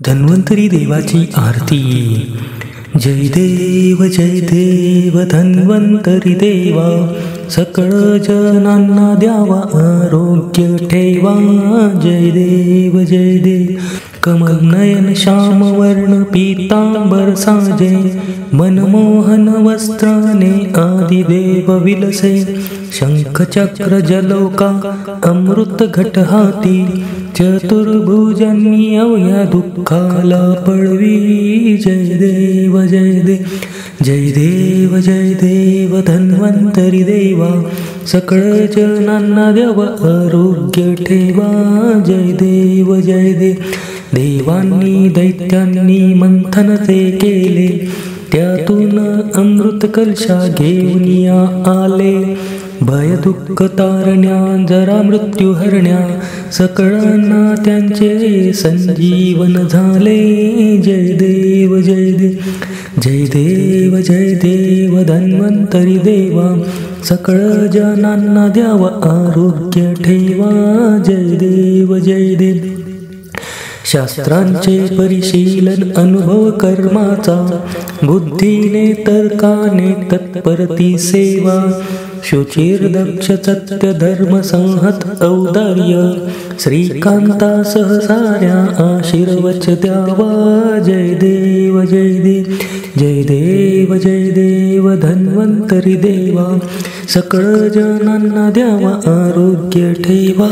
धन्वंतरी देवाची आरती। जय देव धन्वंतरी देवा, सकळ जनांना द्यावा आरोग्य ठेवा। जय देव कमल नयन श्याम वर्ण पीतांबर साजे, मनमोहन वस्त्राने आदिदेव विलसे। शंख चक्र जलोका अमृत घट हाती, चतुर्भुजांनी अवघ्या दुःखाला पळवी। जय देव जय देव धन्वंतरी देवा, सकळ जनांना द्यावा आरोग्य ठेवा। जय देव देवांनी दैत्यांनी मंथन ते केले, त्यातून अमृत कलशा घेऊन आले। भय दुःख तारण्या जरा मृत्यू हरण्या, सकळांना त्यांचे संजीवन झाले। जय देव धन्वंतरी देवा, सकळ जनांना द्यावा आरोग्य ठेवा। जय देव शास्त्रांचे परिशीलन अनुभव कर्माचा, बुद्धीने तर्काने तत्परती सेवा। शुचिर दक्ष सत्य धर्म संहत औदार्य, श्रीकांता सहसाऱ्या आशीर्वच द्यावा। जय देव धन्वंतरी देवा, सकळ जनांना द्यावा आरोग्य ठेवा।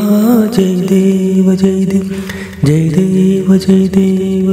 जय देव जय देव।